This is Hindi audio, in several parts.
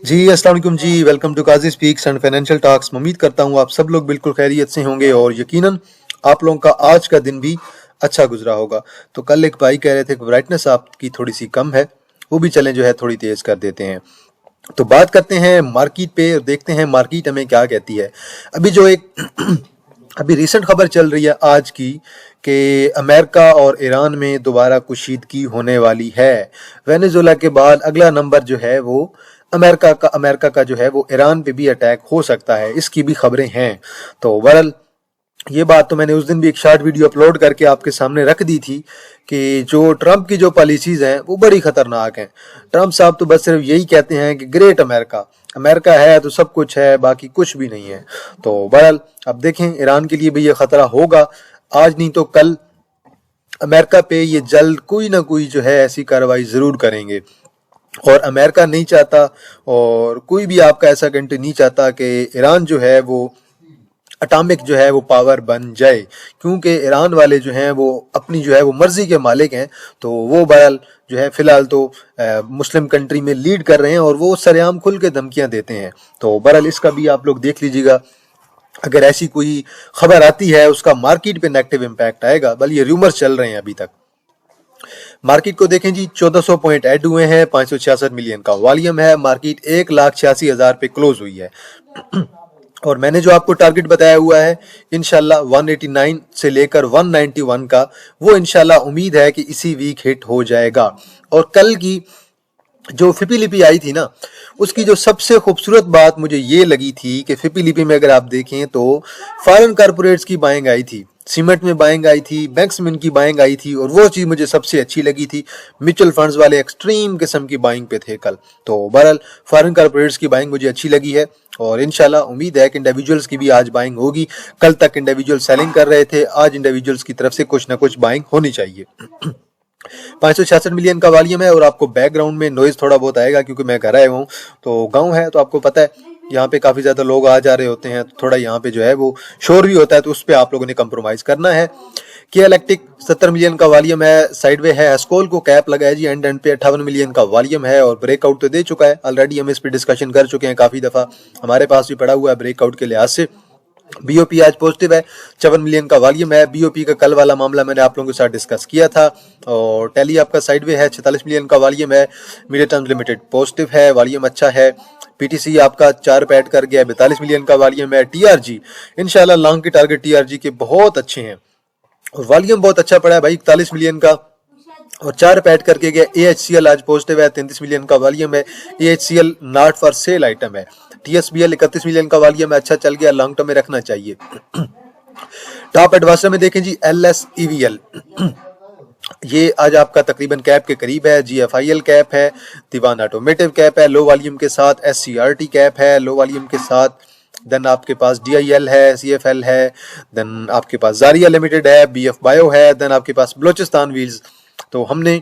जी अस्सलाम वालेकुम जी। Welcome to Qazi speaks and financial talks. उम्मीद करता हूँ आप सब लोग बिल्कुल खैरियत से होंगे और यकीनन आप लोगों का आज का दिन भी अच्छा गुजरा होगा। तो कल एक भाई कह रहे थे कि ब्राइटनेस आपकी थोड़ी सी कम है, वो भी चलें जो है थोड़ी तेज कर देते हैं। तो बात करते हैं मार्केट पे और देखते हैं मार्केट हमें क्या कहती है। अभी जो एक अभी रिसेंट खबर चल रही है आज की कि अमेरिका और ईरान में दोबारा कुशीदगी होने वाली है। वेनेजुएला के बाद अगला नंबर जो है वो अमेरिका का जो है वो ईरान पे भी अटैक हो सकता है, इसकी भी खबरें हैं। तो बहरहाल ये बात तो मैंने उस दिन भी एक शॉर्ट वीडियो अपलोड करके आपके सामने रख दी थी कि जो ट्रंप की जो पॉलिसीज हैं वो बड़ी खतरनाक हैं। ट्रंप साहब तो बस सिर्फ यही कहते हैं कि ग्रेट अमेरिका, अमेरिका है तो सब कुछ है, बाकी कुछ भी नहीं है। तो बहरहाल अब देखें, ईरान के लिए भी ये खतरा होगा, आज नहीं तो कल अमेरिका पे ये जल्द कोई ना कोई जो है ऐसी कार्रवाई जरूर करेंगे। और अमेरिका नहीं चाहता और कोई भी आपका ऐसा कंट्री नहीं चाहता कि ईरान जो है वो अटामिक जो है वो पावर बन जाए, क्योंकि ईरान वाले जो हैं वो अपनी जो है वो मर्जी के मालिक हैं। तो वो बहरहाल जो है फिलहाल तो मुस्लिम कंट्री में लीड कर रहे हैं और वो सरेआम खुल के धमकियां देते हैं। तो बहरहाल इसका भी आप लोग देख लीजिएगा, अगर ऐसी कोई खबर आती है उसका मार्केट पे नेगेटिव इम्पैक्ट आएगा। बल ये रूमर्स चल रहे हैं अभी तक। मार्केट को देखें जी, 1400 पॉइंट ऐड हुए हैं, 566 मिलियन का वॉल्यूम है, मार्केट 1,86,000 पे क्लोज हुई है। और मैंने जो आपको टारगेट बताया हुआ है इंशाल्लाह 189 से लेकर 191 का, वो इंशाल्लाह उम्मीद है कि इसी वीक हिट हो जाएगा। और कल की जो फिपी लिपि आई थी ना, उसकी जो सबसे खूबसूरत बात मुझे ये लगी थी कि फिपी लिपि में अगर आप देखें तो फॉरेन कारपोरेट्स की बाइंग आई थी, सीमेंट में बाइंग आई थी, बैंक्स में इनकी बाइंग आई थी, और वो चीज़ मुझे सबसे अच्छी लगी थी। म्यूचुअल फंड्स वाले एक्सट्रीम किस्म की बाइंग पे थे कल। तो बहरहाल फॉरेन कारपोरेट्स की बाइंग मुझे अच्छी लगी है और इंशाल्लाह उम्मीद है कि इंडिविजुअल्स की भी आज बाइंग होगी। कल तक इंडिविजुअल सेलिंग कर रहे थे, आज इंडिविजुअल्स की तरफ से कुछ ना कुछ बाइंग होनी चाहिए। 566 मिलियन का वॉल्यूम है और आपको बैकग्राउंड में नॉइज थोड़ा बहुत आएगा क्योंकि मैं घर आया हूँ। तो गांव है तो आपको पता है यहाँ पे काफी ज्यादा लोग आ जा रहे होते हैं, तो थोड़ा यहाँ पे जो है वो शोर भी होता है, तो उस पर आप लोगों ने कंप्रोमाइज करना है। किया इलेक्ट्रिक 70 मिलियन का वॉल्यूम है, साइडवे है। एस्कोल को कैप लगा है जी, एंड पे 58 मिलियन का वॉल्यूम है और ब्रेकआउट तो दे चुका है ऑलरेडी। हम इस पर डिस्कशन कर चुके हैं काफी दफा, हमारे पास भी पड़ा हुआ है ब्रेकआउट के लिहाज से। बीओपी आज पॉजिटिव है, 54 मिलियन का वॉल्यूम है। बीओपी का कल वाला मामला मैंने आप लोगों के साथ डिस्कस किया था। और टेली आपका साइडवे है, 46 मिलियन का वॉल्यूम है। मीडिया टर्म्स लिमिटेड पॉजिटिव है, वॉल्यूम अच्छा है। पीटीसी आपका 4 पे ऐड कर गया, 42 मिलियन का वॉल्यूम है। टीआरजी इंशाल्लाह लॉन्ग के टारगेट टीआरजी के बहुत अच्छे हैं और वॉल्यूम बहुत अच्छा पड़ा है भाई, 41 मिलियन का और 4 पे ऐड करके गया। एएचसीएल आज पॉजिटिव है, 33 मिलियन का वॉल्यूम है। एएचसीएल नॉट फॉर सेल आइटम है। टीएसबीएल 31 मिलियन का वॉल्यूम है, अच्छा चल गया, लॉन्ग टर्म में रखना चाहिए। टॉप एडवांसर में देखें जी, एलएसईवीएल ये आज आपका तकरीबन कैप के करीब है। जीएफआईएल कैप है, दीवान ऑटोमेटिव कैप है लो वॉल्यूम के साथ। एससीआरटी कैप है लो वॉल्यूम के साथ। देन आपके पास डीआईएल है, सीएफएल है, देन आपके पास जारिया लिमिटेड है, बीएफ बायो है, देन आपके पास बलोचिस्तान व्हील्स। तो हमने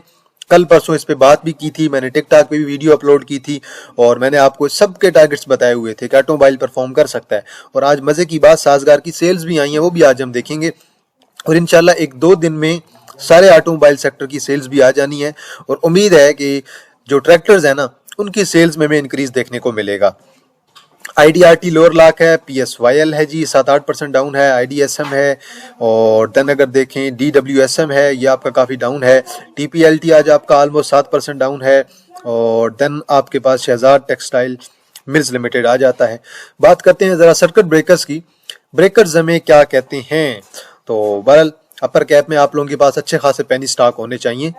कल परसों इस पे बात भी की थी, मैंने टिकटॉक पे भी वीडियो अपलोड की थी और मैंने आपको सबके टारगेट्स बताए हुए थे कि ऑटोमोबाइल परफॉर्म कर सकता है। और आज मजे की बात, साजगार की सेल्स भी आई हैं, वो भी आज हम देखेंगे और इंशाल्लाह 1-2 दिन में सारे ऑटोमोबाइल सेक्टर की सेल्स भी आ जानी है। और उम्मीद है कि जो ट्रैक्टर्स है ना, उनकी सेल्स में इंक्रीज देखने को मिलेगा। आईडीआरटी लोअर लॉक है, पीएसवाईएल है जी 7-8% डाउन है, आईडीएसएम है और देन अगर देखें डीडब्ल्यूएसएम है, ये आपका काफ़ी डाउन है। टीपीएलटी आज आपका ऑलमोस्ट 7% डाउन है और देन आपके पास शहजाद टेक्सटाइल मिल्स लिमिटेड आ जाता है। बात करते हैं ज़रा सर्किट ब्रेकर्स की। ब्रेकर्स हमें क्या कहते हैं, तो बहरहाल अपर कैप में आप लोगों के पास अच्छे खासे पेनी स्टॉक होने चाहिए।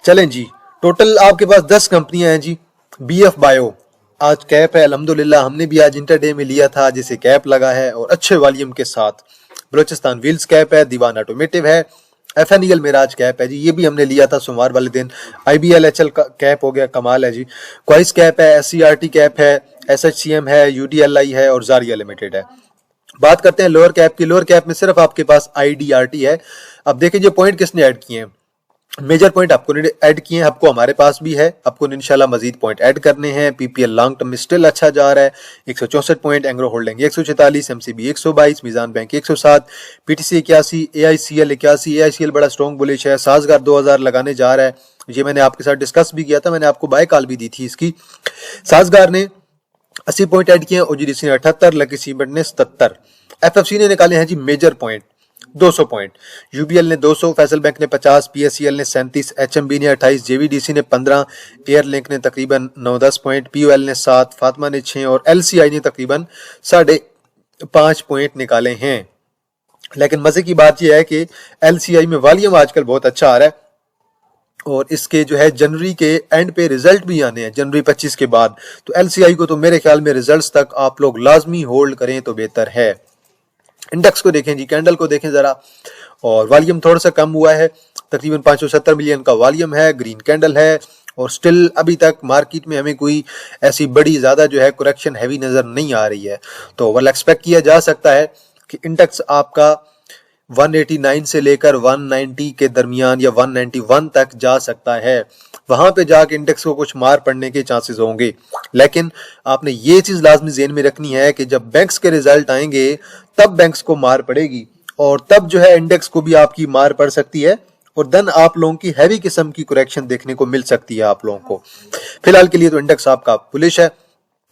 चलें जी, टोटल आपके पास 10 कंपनियां हैं जी। बीएफ बायो आज कैप है, अल्हम्दुलिल्लाह हमने भी आज इंटरडे में लिया था जिसे कैप लगा है और अच्छे वॉल्यूम के साथ। बलोचिस्तान व्हील्स कैप है, दीवान ऑटोमेटिव है, एफएनईएल मेराज कैप है जी, ये भी हमने लिया था सोमवार वाले दिन। आईबीएलएचएल का कैप हो गया, कमाल है जी। क्वाइस कैप है, एससीआरटी कैप है, एसएचसीएम है, यूडीएलआई है और जारिया लिमिटेड है। बात करते हैं लोअर कैप की। लोअर कैप में सिर्फ आपके पास आईडीआरटी है। अब देखिए जो पॉइंट किसने ऐड किए हैं, मेजर पॉइंट आपको ने ऐड किए हैं, आपको हमारे पास भी है, आपको इंशाल्लाह मजीद पॉइंट ऐड करने हैं। पीपीएल लॉन्ग टर्म में स्टिल अच्छा जा रहा है, 164 point, Engro holding 144, MCB 122, Meezan bank 107, PTC 81, AICL 81, AICL बड़ा स्ट्रॉन्ग बुलिश है। साजगार 2000 लगाने जा रहा है, ये मैंने आपके साथ डिस्कस भी किया था, मैंने आपको बाय कॉल भी दी थी इसकी। साजगार ने 80 पॉइंट ऐड किए, ओजीडीसी ने 78, लकी सीमेंट ने 77, एफएफसी ने निकाले हैं जी मेजर पॉइंट 200 पॉइंट, यूबीएल ने 200, फैसल बैंक ने 50, पीएससीएल ने 37, एचएमबी ने 28, जेवीडीसी ने 15, एयरलिंक ने तकरीबन 9-10 पॉइंट, पीओएल ने 7, फातिमा ने 6 और एलसीआई ने तकरीबन 5.5 पॉइंट निकाले हैं। लेकिन मजे की बात यह है कि एलसीआई में वॉल्यूम आजकल बहुत अच्छा आ रहा है और इसके जो है जनवरी के एंड पे रिजल्ट भी आने हैं, जनवरी 25 के बाद। तो एलसीआई को तो मेरे ख्याल में रिजल्ट्स तक आप लोग लाजमी होल्ड करें तो बेहतर है। इंडेक्स को देखें जी, कैंडल को देखें जरा, और वॉल्यूम थोड़ा सा कम हुआ है, तकरीबन 570 मिलियन का वॉल्यूम है, ग्रीन कैंडल है, और स्टिल अभी तक मार्केट में हमें कोई ऐसी बड़ी ज्यादा जो है करेक्शन हैवी नजर नहीं आ रही है। तो वेल एक्सपेक्ट किया जा सकता है कि इंडेक्स आपका 189 से लेकर 190 के दरमियान या 191 तक जा सकता है, वहां पे जाके इंडेक्स को कुछ मार पड़ने के चांसेस होंगे। लेकिन आपने ये चीज लाजमी ज़हन में रखनी है कि जब बैंक्स के रिजल्ट आएंगे तब बैंक्स को मार पड़ेगी, और तब जो है इंडेक्स को भी आपकी मार पड़ सकती है, और देन आप लोगों की हैवी किस्म की करेक्शन देखने को मिल सकती है आप लोगों को। फिलहाल के लिए तो इंडेक्स आपका बुलिश है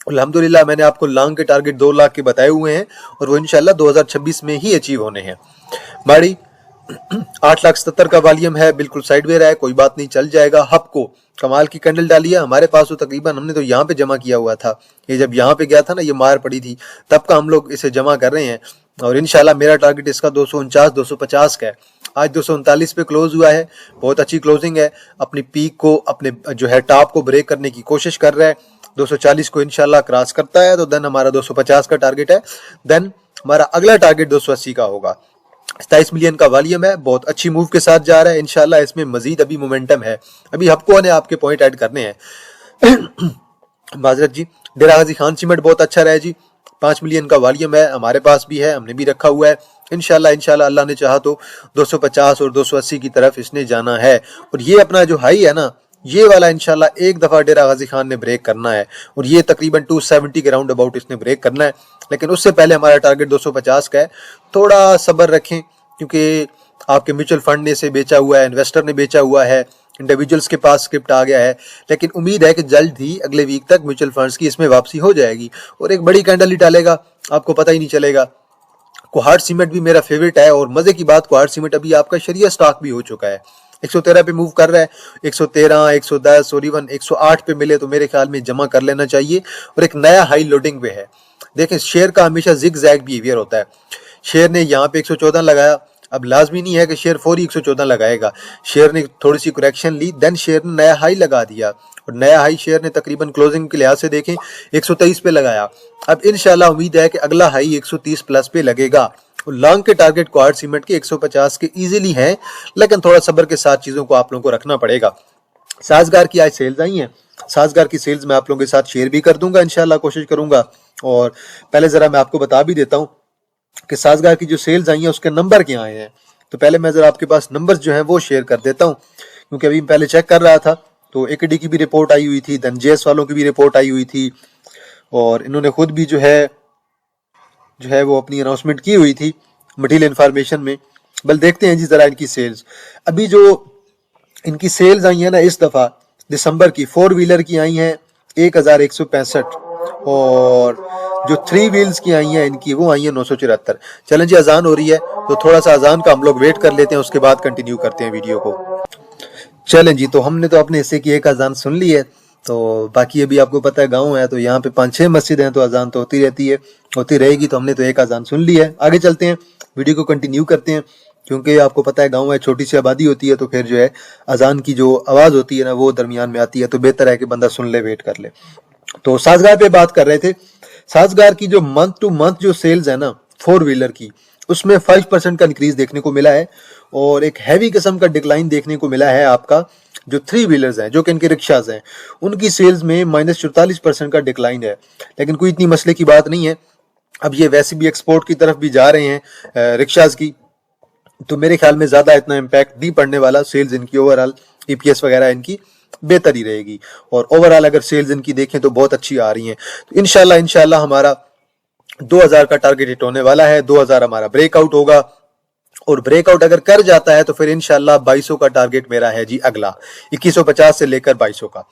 अल्हम्दुलिल्लाह। मैंने आपको लॉन्ग के टारगेट 2 लाख के बताए हुए हैं और वो इंशाल्लाह 2026 में ही अचीव होने हैं। बाड़ी 8,77,000 का वॉल्यूम है, बिल्कुल साइडवे रहा है, कोई बात नहीं, चल जाएगा। हब को कमाल की कैंडल डाली है हमारे पास, तो तकरीबन हमने तो यहाँ पे जमा किया हुआ था, ये जब यहाँ पे गया था ना, ये मार पड़ी थी, तब का हम लोग इसे जमा कर रहे हैं, और इंशाल्लाह मेरा टारगेट इसका 249-250 का है। आज 239 पे क्लोज हुआ है, बहुत अच्छी क्लोजिंग है, अपनी पीक को, अपने जो है टॉप को ब्रेक करने की कोशिश कर रहा है। 240 को इंशाल्लाह क्रॉस करता है तो देन हमारा 250 का टारगेट है, देन हमारा अगला टारगेट 280 का होगा। 27 मिलियन का वॉल्यूम है, बहुत अच्छी मूव के साथ जा रहा है, इंशाल्लाह इसमें मजीद अभी मोमेंटम है। अभी हफ्को ने आपके पॉइंट ऐड करने हैं। माजरत जी, डेरा गाजी खान सीमेंट बहुत अच्छा रहा है जी, 5 मिलियन का वॉल्यूम है, हमारे पास भी है, हमने भी रखा हुआ है। इंशाल्लाह अल्लाह ने चाहा तो 250 और 280 की तरफ इसने जाना है, और ये अपना जो हाई है ना, ये वाला इंशाल्लाह एक दफा डेरा गाजी खान ने ब्रेक करना है, और ये तकरीबन 270 के राउंड अबाउट इसने ब्रेक करना है। लेकिन उससे पहले हमारा टारगेट 250 का है, थोड़ा सब्र रखें, क्योंकि आपके म्यूचुअल फंड ने इसे बेचा हुआ है, इन्वेस्टर ने बेचा हुआ है, इंडिविजुअल्स के पास स्क्रिप्ट आ गया है, लेकिन उम्मीद है कि जल्द ही अगले वीक तक म्यूचुअल फंड्स की इसमें वापसी हो जाएगी और एक बड़ी कैंडल ही डालेगा, आपको पता ही नहीं चलेगा। कोहाट सीमेंट भी मेरा फेवरेट है, और मजे की बात, कोहाट सीमेंट अभी आपका शरिया स्टॉक भी हो चुका है, 113 पे मूव कर रहा है, 113, 110 और इवन 108 पे मिले तो मेरे ख्याल में जमा कर लेना चाहिए, और एक नया हाई लोडिंग पे है। देखें, शेयर का हमेशा जिग जैग बिहेवियर होता है, शेयर ने यहाँ पे 114 लगाया, अब लाजमी नहीं है कि शेयर फौरी 114 लगाएगा, शेयर ने थोड़ी सी करेक्शन ली, देन शेयर ने नया हाई लगा दिया, और नया हाई शेयर ने तकरीबन क्लोजिंग के लिहाज से देखें 123 पे लगाया। अब इंशाल्लाह उम्मीद है कि अगला हाई 130 प्लस पे लगेगा। लॉन्ग के टारगेट कोहाट सीमेंट के 150 के इजीली हैं, लेकिन थोड़ा सब्र के साथ चीजों को आप लोगों को रखना पड़ेगा। साजगार की आज सेल्स आई हैं, साजगार की सेल्स मैं आप लोगों के साथ शेयर भी कर दूंगा, इंशाल्लाह कोशिश करूंगा। और पहले जरा मैं आपको बता भी देता हूँ कि साजगार की जो सेल्स आई हैं उसके नंबर क्या आए हैं। तो पहले मैं जरा आपके पास नंबर्स जो हैं वो शेयर कर देता हूँ, क्योंकि अभी पहले चेक कर रहा था तो एकेडी की भी रिपोर्ट आई हुई थी, देन जेएस वालों की भी रिपोर्ट आई हुई थी, और इन्होंने खुद भी जो है वो अपनी अनाउंसमेंट की हुई थी मटीरियल इन्फॉर्मेशन में। बल देखते हैं जी जरा इनकी सेल्स। अभी जो इनकी सेल्स आई है ना इस दफा दिसंबर की, 4 व्हीलर की आई हैं 1165, और जो 3 व्हील्स की आई हैं इनकी वो आई हैं 974। चलें जी, अजान हो रही है तो थोड़ा सा अजान का हम लोग वेट कर लेते हैं, उसके बाद कंटिन्यू करते हैं वीडियो को। चलें जी, तो हमने तो अपने हिस्से की एक अजान सुन ली है, तो बाकी अभी आपको पता है गांव है तो यहाँ पे 5-6 मस्जिद हैं, तो अजान तो होती रहती है, होती रहेगी, तो हमने तो एक अजान सुन ली है। आगे चलते हैं, वीडियो को कंटिन्यू करते हैं, क्योंकि आपको पता है गांव है, छोटी सी आबादी होती है, तो फिर जो है अजान की जो आवाज होती है ना वो दरमियान में आती है, तो बेहतर है कि बंदा सुन ले, वेट कर ले। तो साजगार पे बात कर रहे थे। साजगार की जो मंथ टू मंथ जो सेल्स है ना 4 व्हीलर की, उसमें 5% का इंक्रीज देखने को मिला है, और एक हैवी किस्म का डिक्लाइन देखने को मिला है आपका जो 3 व्हीलर्स हैं, जो कि इनके रिक्शाज हैं, उनकी सेल्स में -44% का डिक्लाइन है। लेकिन कोई इतनी मसले की बात नहीं है, अब ये वैसे भी एक्सपोर्ट की तरफ भी जा रहे हैं रिक्शाज की, तो मेरे ख्याल में ज्यादा इतना इम्पैक्ट नहीं पड़ने वाला। सेल्स इनकी ओवरऑल ईपीएस वगैरह इनकी बेहतर ही रहेगी, और ओवरऑल अगर सेल्स इनकी देखें तो बहुत अच्छी आ रही हैं। तो इंशाल्लाह हमारा 2000 का टारगेट हिट होने वाला है। 2000 हमारा ब्रेकआउट होगा, और ब्रेकआउट अगर कर जाता है तो फिर इंशाल्लाह 2200 का टारगेट मेरा है जी अगला, 2150 से लेकर 2200 का।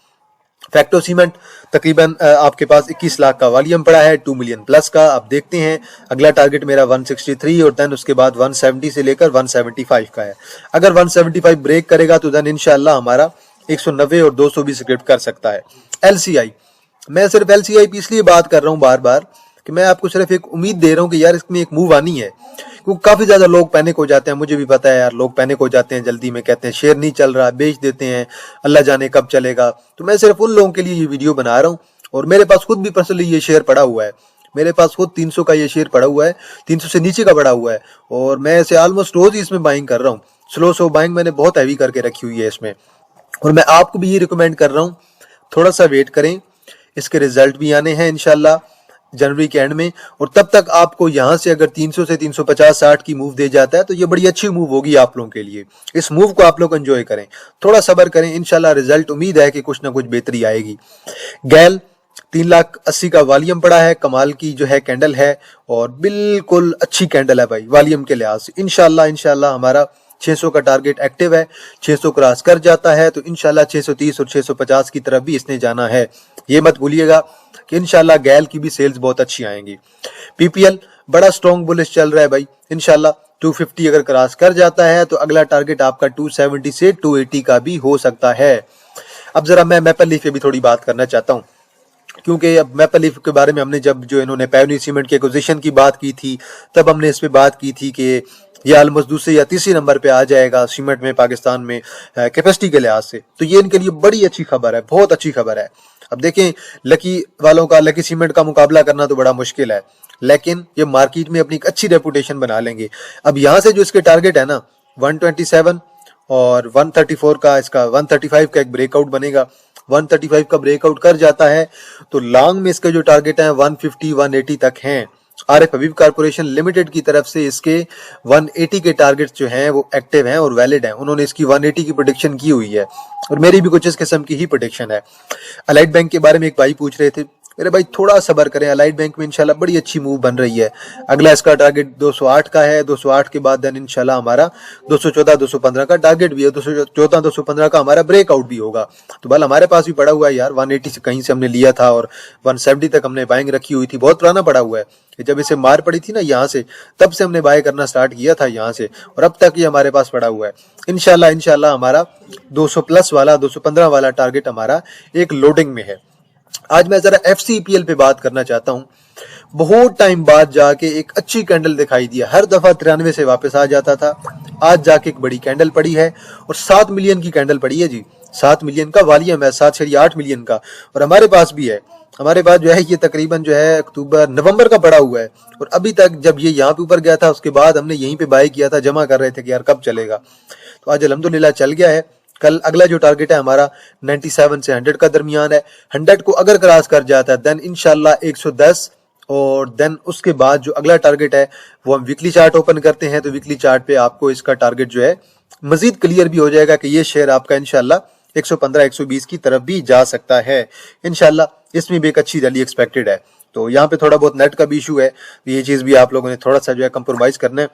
फैक्टो सीमेंट तकरीबन आपके पास 21 लाख का वॉल्यूम पड़ा है, 2 मिलियन प्लस का। आप देखते हैं अगला टारगेट मेरा 163 और देन उसके बाद 170 से लेकर 175 का है। अगर 175 ब्रेक करेगा तो देन इंशाल्लाह हमारा 190 और 200 भी स्क्रिप्ट कर सकता है। एलसीआई, मैं सिर्फ एलसीआई की इसलिए बात कर रहा हूं बार बार कि मैं आपको सिर्फ एक उम्मीद दे रहा हूं कि यार इसमें एक मूव आनी है, क्योंकि काफी ज्यादा लोग पैनिक हो जाते हैं। मुझे भी पता है यार, लोग पैनिक हो जाते हैं जल्दी में, कहते हैं शेयर नहीं चल रहा, बेच देते हैं, अल्लाह जाने कब चलेगा। तो मैं सिर्फ उन लोगों के लिए ये वीडियो बना रहा हूँ, और मेरे पास खुद भी पर्सनली ये शेयर पड़ा हुआ है। मेरे पास खुद 300 का ये शेयर पड़ा हुआ है, 300 से नीचे का पड़ा हुआ है, और मैं इसे ऑलमोस्ट रोज ही इसमें बाइंग कर रहा हूँ। स्लो बाइंग मैंने बहुत हैवी करके रखी हुई है इसमें, और मैं आपको भी ये रिकमेंड कर रहा हूँ थोड़ा सा वेट करें, इसके रिजल्ट भी आने हैं इंशाल्लाह जनवरी के एंड में। और तब तक आपको यहां से अगर 300 से 350-60 की मूव दे जाता है तो ये बड़ी अच्छी मूव होगी आप लोगों के लिए। इस मूव को आप लोग एंजॉय करें, थोड़ा सब्र करें, इंशाल्लाह रिजल्ट उम्मीद है कि कुछ ना कुछ बेहतरी आएगी। गैल 3,80,000 का वॉल्यूम पड़ा है, कमाल की जो है कैंडल है, और बिल्कुल अच्छी कैंडल है भाई वॉल्यूम के लिहाज से। इंशाल्लाह हमारा 600 का टारगेट एक्टिव है। 600 क्रॉस कर जाता है तो इंशाल्लाह 630 और 650 की तरफ भी इसने जाना है। ये मत भूलिएगा कि इंशाल्लाह गैल की भी सेल्स बहुत अच्छी आएंगी। पीपीएल बड़ा स्ट्रॉन्ग बुलिश चल रहा है भाई, इंशाल्लाह 250 अगर क्रॉस कर जाता है तो अगला टारगेट आपका 270 से 280 का भी हो सकता है। अब जरा मैं मैपल लीफ पे भी थोड़ी बात करना चाहता हूँ, क्योंकि अब मैपल लीफ के बारे में हमने जब जो इन्होंने पायोनियर सीमेंट के एक्विजिशन की बात की थी, तब हमने इस पे बात की थी कि ये ऑलमोस्ट दूसरे या तीसरे नंबर पे आ जाएगा सीमेंट में पाकिस्तान में कैपेसिटी के लिहाज से। तो ये इनके लिए बड़ी अच्छी खबर है, बहुत अच्छी खबर है। अब देखें, लकी वालों का, लकी सीमेंट का मुकाबला करना तो बड़ा मुश्किल है, लेकिन ये मार्केट में अपनी एक अच्छी रेपुटेशन बना लेंगे। अब यहाँ से जो इसके टारगेट है ना 127 और 134 का, इसका 135 का एक ब्रेकआउट बनेगा। 135 का ब्रेकआउट कर जाता है तो लॉन्ग में इसके जो टारगेट हैं 150 180 तक हैं। आरिफ हबीब कारपोरेशन लिमिटेड की तरफ से इसके 180 के टारगेट्स जो हैं वो एक्टिव हैं और वैलिड हैं। उन्होंने इसकी 180 की प्रेडिक्शन की हुई है, और मेरी भी कुछ इस किस्म की ही प्रेडिक्शन है। अलाइड बैंक के बारे में एक भाई पूछ रहे थे, मेरे भाई थोड़ा सब्र करें, अलाइड बैंक में इंशाल्लाह बड़ी अच्छी मूव बन रही है। अगला इसका टारगेट 208 का है, 208 के बाद देन इंशाल्लाह हमारा 214 215 का टारगेट भी है, 214 215 का हमारा ब्रेकआउट भी होगा। तो बल हमारे पास भी पड़ा हुआ है यार, 180 से कहीं से हमने लिया था और 170 तक हमने बाइंग रखी हुई थी, बहुत पुराना पड़ा हुआ है। जब इसे मार पड़ी थी ना यहाँ से, तब से हमने बाय करना स्टार्ट किया था यहाँ से, और अब तक ये हमारे पास पड़ा हुआ है। इंशाल्लाह हमारा 200 प्लस वाला 215 वाला टारगेट हमारा एक लोडिंग में है। आज मैं जरा एफसीपीएल पे बात करना चाहता हूँ। बहुत टाइम बाद जाके एक अच्छी कैंडल दिखाई दी है, हर दफा 93 से वापस आ जाता था, आज जाके एक बड़ी कैंडल पड़ी है, और 7 मिलियन की कैंडल पड़ी है जी। 7 मिलियन का वॉल्यूम है, 7.8 मिलियन का, और हमारे पास भी है। हमारे पास जो है ये तकरीबन जो है अक्टूबर नवंबर का पड़ा हुआ है, और अभी तक जब ये यहाँ पे ऊपर गया था उसके बाद हमने यहीं पे बाय किया था, जमा कर रहे थे कि यार कब चलेगा। तो आज अल्हम्दुलिल्लाह चल गया है। कल अगला जो टारगेट है हमारा 97 से 100 का दरमियान है। 100 को अगर क्रॉस कर जाता है देन इंशाल्लाह 110, और देन उसके बाद जो अगला टारगेट है वो हम वीकली चार्ट ओपन करते हैं, तो वीकली चार्ट पे आपको इसका टारगेट जो है मजीद क्लियर भी हो जाएगा कि ये शेयर आपका इंशाल्लाह 115 120 की तरफ भी जा सकता है। इंशाल्लाह इसमें भी एक अच्छी रैली एक्सपेक्टेड है। तो यहाँ पे थोड़ा बहुत नेट का भी इशू है, ये चीज भी आप लोगों ने थोड़ा सा जो है कंप्रोमाइज करना है,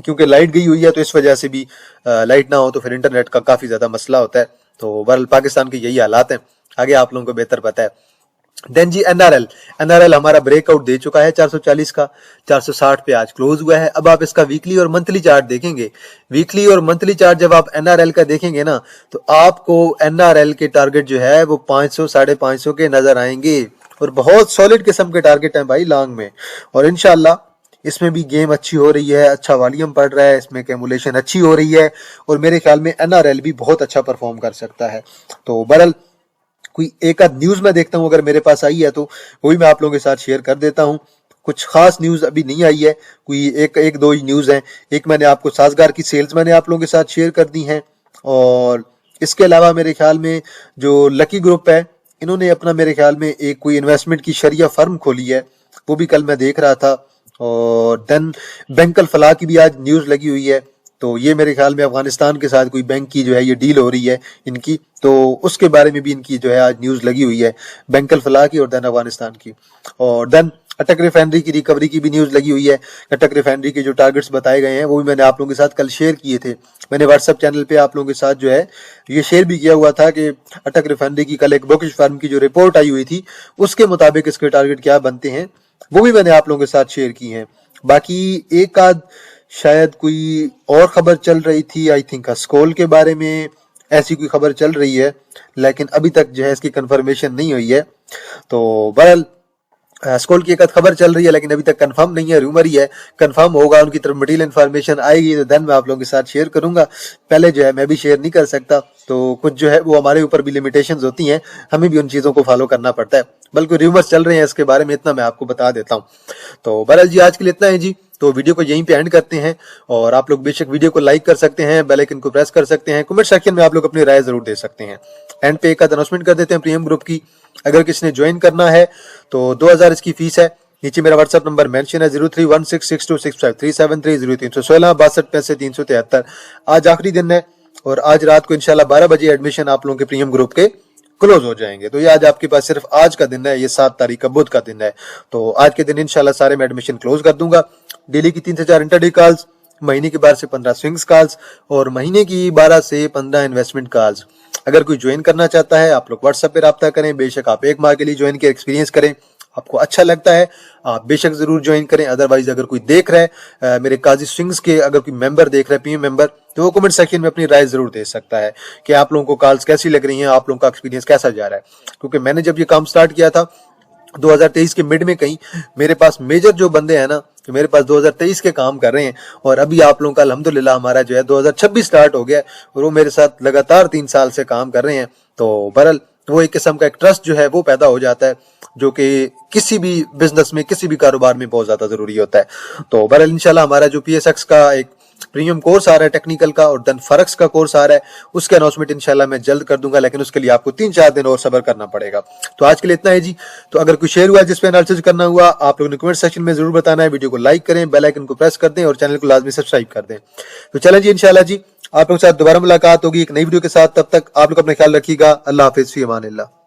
क्योंकि लाइट गई हुई है, तो इस वजह से भी लाइट ना हो तो फिर इंटरनेट का काफी ज्यादा मसला होता है। तो बहरहाल पाकिस्तान के यही हालात हैं, आगे आप लोगों को बेहतर पता है। देन जी एनआरएल हमारा ब्रेकआउट दे चुका है 440 का, 460 पे आज क्लोज हुआ है। अब आप इसका वीकली और मंथली चार्ट देखेंगे, वीकली और मंथली चार्ट जब आप एनआरएल का देखेंगे ना, तो आपको एनआरएल के टारगेट जो है वो 500 550 के नजर आएंगे, और बहुत सॉलिड किस्म के टारगेट हैं भाई लॉन्ग में। और इंशाल्लाह इसमें भी गेम अच्छी हो रही है, अच्छा वॉल्यूम पड़ रहा है, इसमें कैमुलेशन अच्छी हो रही है, और मेरे ख्याल में एनआरएल भी बहुत अच्छा परफॉर्म कर सकता है। तो बहरहाल कोई एक आध न्यूज मैं देखता हूं, अगर मेरे पास आई है तो वो भी मैं आप लोगों के साथ शेयर कर देता हूं। कुछ खास न्यूज अभी नहीं आई है, कोई एक दो ही न्यूज हैं। एक मैंने आपको साजगार की सेल्स मैंने आप लोगों के साथ शेयर कर दी हैं, और इसके अलावा मेरे ख्याल में जो लकी ग्रुप है, इन्होंने अपना मेरे ख्याल में एक कोई इन्वेस्टमेंट की शरिया फर्म खोली है, वो भी कल मैं देख रहा था, और देन बैंक अल फलाह की भी आज न्यूज़ लगी हुई है। तो ये मेरे ख्याल में अफगानिस्तान के साथ कोई बैंक की जो है ये डील हो रही है इनकी, तो उसके बारे में भी इनकी जो है आज न्यूज़ लगी हुई है, बैंक अल फलाह की और देन अफगानिस्तान की। और देन अटक रिफाइनरी की रिकवरी की भी न्यूज़ लगी हुई है। अटक रिफाइनरी के जो टारगेट्स बताए गए हैं वो भी मैंने आप लोगों के साथ कल शेयर किए थे। मैंने व्हाट्सएप चैनल पे आप लोगों के साथ जो है ये शेयर भी किया हुआ था कि अटक रिफाइनरी की कल एक ब्रोकिश फर्म की जो रिपोर्ट आई हुई थी उसके मुताबिक इसके टारगेट क्या बनते हैं, वो भी मैंने आप लोगों के साथ शेयर की हैं। बाकी एक आध शायद कोई और खबर चल रही थी, आई थिंक अस्कोल के बारे में ऐसी कोई खबर चल रही है, लेकिन अभी तक जो है इसकी कंफर्मेशन नहीं हुई है। तो बहरहाल स्कूल की एक खबर चल रही है लेकिन अभी तक कंफर्म नहीं है, रूमर ही है। कंफर्म होगा, उनकी तरफ मटेरियल इन्फॉर्मेशन आएगी तो देन मैं आप लोगों के साथ शेयर करूंगा। पहले जो है मैं भी शेयर नहीं कर सकता, तो कुछ जो है वो हमारे ऊपर भी लिमिटेशंस होती हैं, हमें भी उन चीज़ों को फॉलो करना पड़ता है। बल्कि रूमर्स चल रहे हैं इसके बारे में, इतना मैं आपको बता देता हूँ। तो बहरहाल जी आज के लिए इतना है जी, तो वीडियो को यहीं पे एंड करते हैं। और आप लोग बेशक वीडियो को लाइक कर सकते हैं, बेल आइकन को प्रेस कर सकते हैं, कमेंट सेक्शन में आप लोग अपनी राय जरूर दे सकते हैं। एंड पे एक अनाउंसमेंट कर देते हैं प्रीमियम ग्रुप की। अगर किसी ने ज्वाइन करना है तो 2000 इसकी फीस है। नीचे मेरा व्हाट्सएप नंबर मेंशन है 031662653730 0316 62 373। आज आखिरी दिन है और आज रात को इंशाल्लाह 12 बजे एडमिशन आप लोगों के प्रीमियम ग्रुप के क्लोज हो जाएंगे। तो ये आज आपके पास सिर्फ आज का दिन है, ये 7 तारीख का बुध का दिन है। तो आज के दिन इंशाल्लाह सारे मैं एडमिशन क्लोज कर दूंगा। डेली की 3 से 4 इंटरडे कॉल्स, महीने की 12 से 15 स्विंग्स कॉल्स और महीने की 12 से 15 इन्वेस्टमेंट कॉल्स। अगर कोई ज्वाइन करना चाहता है आप लोग व्हाट्सएप पे रब्ता करें। बेशक आप 1 माह के लिए ज्वाइन के एक्सपीरियंस करें, आपको अच्छा लगता है आप बेशक जरूर ज्वाइन करें। अदरवाइज अगर कोई देख रहा है मेरे काजी स्विंग्स के अगर कोई मेंबर देख रहा है प्रीमियम मेंबर, तो वो कमेंट सेक्शन में अपनी राय जरूर दे सकता है कि आप लोगों को कॉल्स कैसी लग रही हैं, आप लोगों का एक्सपीरियंस कैसा जा रहा है। क्योंकि मैंने जब ये काम स्टार्ट किया था 2023 के मिड में, कहीं मेरे पास मेजर जो बंदे हैं ना, तो मेरे पास 2023 के काम कर रहे हैं और अभी आप लोगों का अल्हम्दुलिल्लाह हमारा जो है 2026 स्टार्ट हो गया और वो मेरे साथ लगातार 3 साल से काम कर रहे हैं। तो बहरहाल वो एक किस्म का एक ट्रस्ट जो है वो पैदा हो जाता है, जो कि किसी भी बिजनेस में किसी भी कारोबार में बहुत ज्यादा जरूरी होता है। तो बहरहाल इंशाल्लाह हमारा जो PSX का एक प्रीमियम कोर्स आ रहा है टेक्निकल का और देन फरक्स का कोर्स आ रहा है, उसके अनाउंसमेंट इंशाल्लाह मैं जल्द कर दूंगा, लेकिन उसके लिए आपको 3-4 दिन और सब्र करना पड़ेगा। तो आज के लिए इतना है जी। तो अगर कोई शेयर हुआ जिस पे एनालिसिस करना हुआ आप लोगों ने कमेंट सेक्शन में जरूर बताना है। वीडियो को लाइक करें, बेल आइकन को प्रेस कर दें और चैनल को लाजमी सब्सक्राइब कर दें। तो चलें जी, इंशाल्लाह जी आप लोगों के साथ दोबारा मुलाकात होगी एक नई वीडियो के साथ। तब तक आप लोग अपना ख्याल रखिएगा। अल्लाह हाफिज, फी अमानिल्लाह।